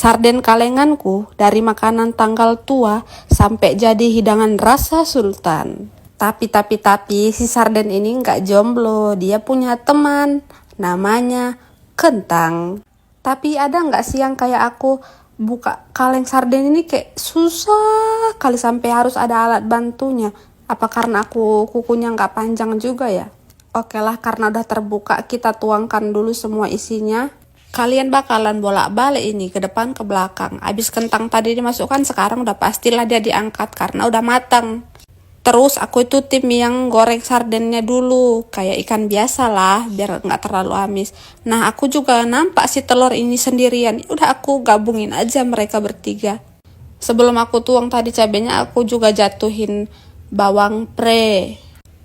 Sarden kalenganku dari makanan tanggal tua sampai jadi hidangan rasa sultan. Tapi si sarden ini nggak jomblo, dia punya teman namanya Kentang. Tapi ada nggak sih yang kayak aku buka kaleng sarden ini kayak susah kali sampai harus ada alat bantunya. Apa karena aku kukunya nggak panjang juga ya? Oke lah, karena udah terbuka kita tuangkan dulu semua isinya. Kalian bakalan bolak-balik ini ke depan ke belakang. Abis kentang tadi dimasukkan, sekarang udah pastilah dia diangkat karena udah matang. Terus aku itu tim yang goreng sardennya dulu, kayak ikan biasa lah, biar nggak terlalu amis. Nah aku juga nampak si telur ini sendirian, udah aku gabungin aja mereka bertiga. Sebelum aku tuang tadi cabenya, aku juga jatuhin bawang pre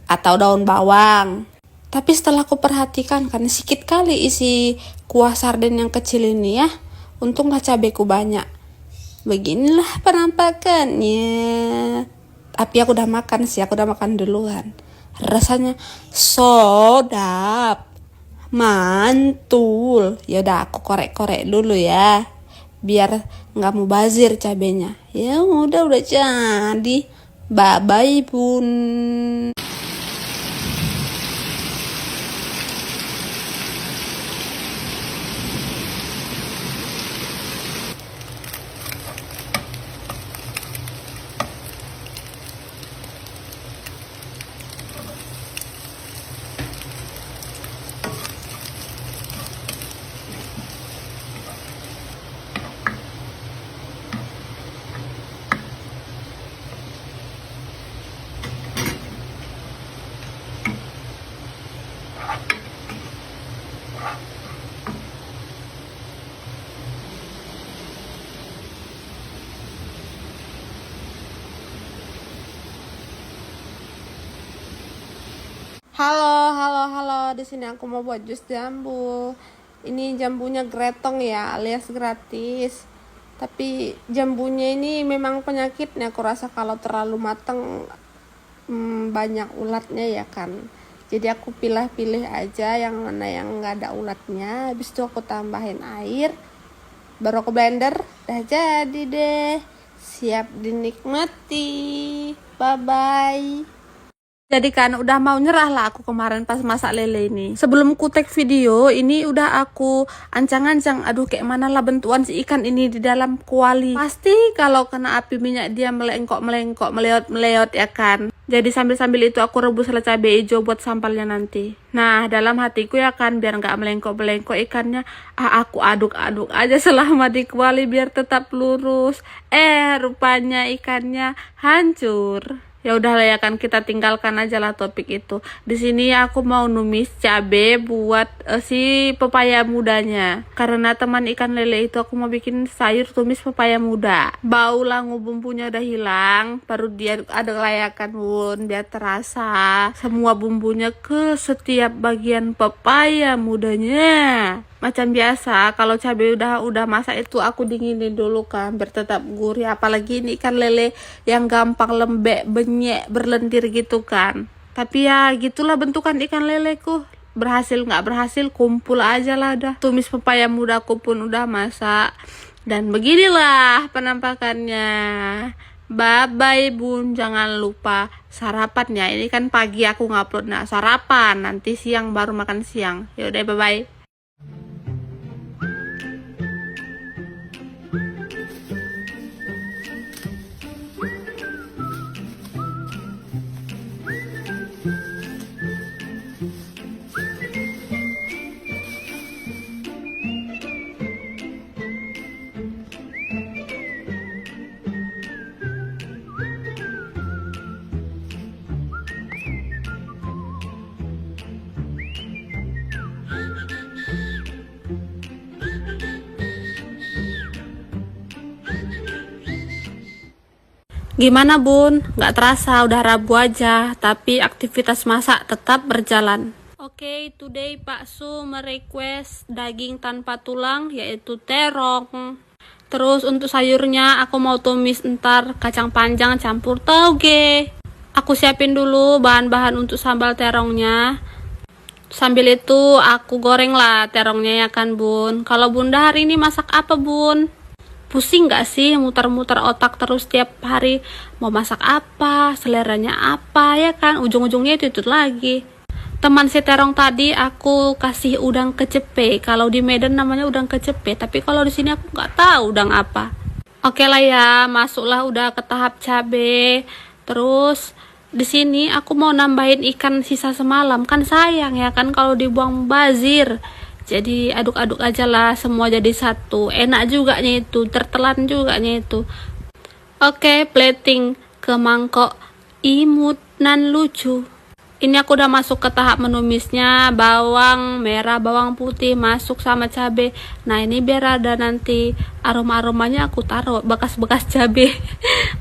atau daun bawang. Tapi setelah aku perhatikan, kan sedikit kali isi kuah sarden yang kecil ini ya. Untunglah cabeku banyak. Beginilah penampakannya. Tapi aku udah makan sih, aku udah makan duluan. Rasanya sedap, mantul. Yaudah aku korek-korek dulu ya, biar nggak mubazir cabenya. Ya udah jadi. Bye bye bun. Halo. Di sini aku mau buat jus jambu. Ini jambunya gretong ya, alias gratis. Tapi jambunya ini memang penyakitnya. Aku rasa kalau terlalu matang banyak ulatnya ya kan. Jadi aku pilih-pilih aja yang mana yang nggak ada ulatnya. Habis itu aku tambahin air, baru aku blender. Dah jadi deh, siap dinikmati. Bye bye. Jadi kan udah mau nyerah lah aku kemarin pas masak lele ini. Sebelum ku take video ini udah aku ancang-ancang, aduh kayak mana lah bentukan si ikan ini di dalam kuali. Pasti kalau kena api minyak dia melengkok, meleot ya kan. Jadi sambil-sambil itu aku rebus cabai hijau buat sambalnya nanti. Nah dalam hatiku ya kan, biar nggak melengkok ikannya, aku aduk-aduk aja selama di kuali biar tetap lurus. Rupanya ikannya hancur. Ya udahlah ya kan, kita tinggalkan aja lah topik itu. Di sini aku mau numis cabe buat si pepaya mudanya. Karena teman ikan lele itu aku mau bikin sayur tumis pepaya muda. Bau langu bumbunya udah hilang, baru dia ada layakan bun, biar terasa semua bumbunya ke setiap bagian pepaya mudanya. Macam biasa kalau cabai udah masak itu aku dinginin dulu kan biar tetap gurih, apalagi ini ikan lele yang gampang lembek, benyek, berlendir gitu kan. Tapi ya gitulah bentukan ikan leleku. Berhasil nggak berhasil kumpul aja lah dah. Tumis pepaya muda aku pun udah masak. Dan beginilah penampakannya. Bye bye bun, jangan lupa sarapan ya. Ini kan pagi aku ngupload, nah sarapan nanti siang baru makan siang. Yaudah bye bye. Gimana bun? Gak terasa udah Rabu aja, tapi aktivitas masak tetap berjalan. Oke, today Pak Su merequest daging tanpa tulang, yaitu terong. Terus untuk sayurnya aku mau tumis ntar kacang panjang campur tauge. Aku siapin dulu bahan-bahan untuk sambal terongnya. Sambil itu aku goreng lah terongnya ya kan bun. Kalau bunda hari ini masak apa bun? Pusing gak sih muter-muter otak terus tiap hari mau masak apa, seleranya apa, ya kan? Ujung-ujungnya itu lagi. Teman si terong tadi aku kasih udang kecepe. Kalau di Medan namanya udang kecepe, tapi kalau di sini aku nggak tahu udang apa. Oke lah ya, masuklah udah ke tahap cabe. Terus di sini aku mau nambahin ikan sisa semalam, kan sayang ya kan kalau dibuang bazir. Jadi aduk-aduk aja lah semua jadi satu. Enak juga nya itu, tertelan juga nya itu. Oke, plating ke mangkok imut nan lucu. Ini aku udah masuk ke tahap menumisnya, bawang merah, bawang putih masuk sama cabe. Nah ini biar ada nanti aroma-aromanya aku taruh bekas-bekas cabe,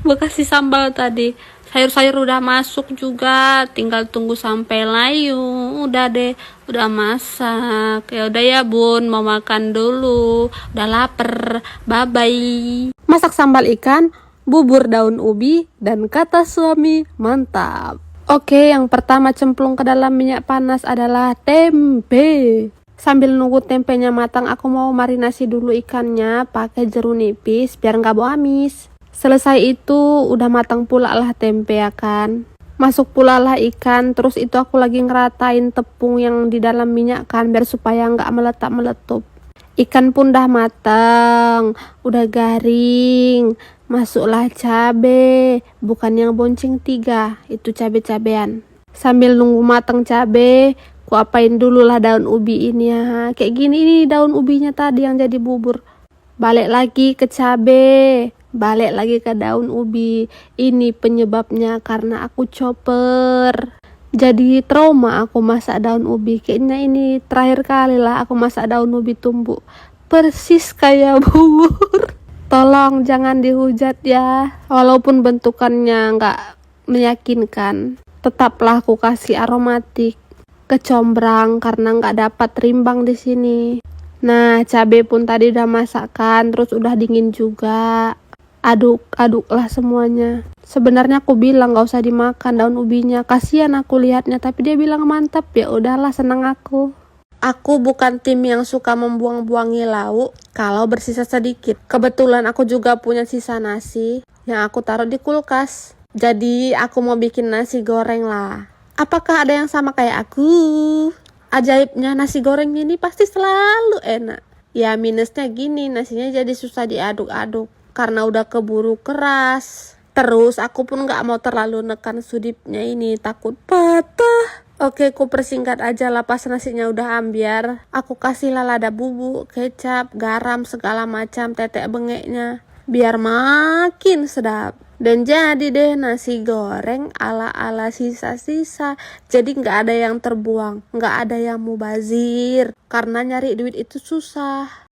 bekas si sambal tadi. Sayur-sayur udah masuk juga, tinggal tunggu sampai layu. Udah deh, udah masak. Ya udah ya bun, mau makan dulu. Udah lapar. Bye-bye. Masak sambal ikan, bubur daun ubi, dan kata suami, mantap. Oke, yang pertama cemplung ke dalam minyak panas adalah tempe. Sambil nunggu tempenya matang, aku mau marinasi dulu ikannya pakai jeruk nipis biar nggak bau amis. Selesai itu udah matang pula lah tempe ya kan. Masuk pula lah ikan, terus itu aku lagi ngeratain tepung yang di dalam minyak kan biar supaya nggak meletak-meletup. Ikan pun udah matang, udah garing. Masuklah cabe, bukan yang bonceng 3, itu cabe-cabean. Sambil nunggu matang cabe, ku apain dulu lah daun ubi ini ya. Kayak gini nih daun ubinya tadi yang jadi bubur. Balik lagi ke cabe, balik lagi ke daun ubi. Ini penyebabnya karena aku chopper. Jadi trauma aku masak daun ubi. Kayaknya ini terakhir kali lah aku masak daun ubi tumbuk. Persis kayak bubur. Tolong jangan dihujat ya. Walaupun bentukannya nggak meyakinkan, tetaplah aku kasih aromatik. Kecombrang karena nggak dapat rimbang di sini. Nah, cabai pun tadi udah masakkan, terus udah dingin juga. Aduk-aduklah semuanya. Sebenarnya aku bilang nggak usah dimakan daun ubinya, kasihan aku lihatnya, tapi dia bilang mantap. Ya udahlah, senang aku. Aku bukan tim yang suka membuang-buangi lauk kalau bersisa sedikit. Kebetulan aku juga punya sisa nasi yang aku taruh di kulkas. Jadi aku mau bikin nasi goreng lah. Apakah ada yang sama kayak aku? Ajaibnya nasi gorengnya ini pasti selalu enak. Ya minusnya gini, nasinya jadi susah diaduk-aduk karena udah keburu keras. Terus aku pun gak mau terlalu nekan sudipnya ini, takut patah. Oke, ku persingkat aja lah pas nasinya udah ambiar. Aku kasih lah lada bubuk, kecap, garam, segala macam tetek bengeknya. Biar makin sedap. Dan jadi deh nasi goreng ala-ala sisa-sisa. Jadi nggak ada yang terbuang, nggak ada yang mubazir. Karena nyari duit itu susah.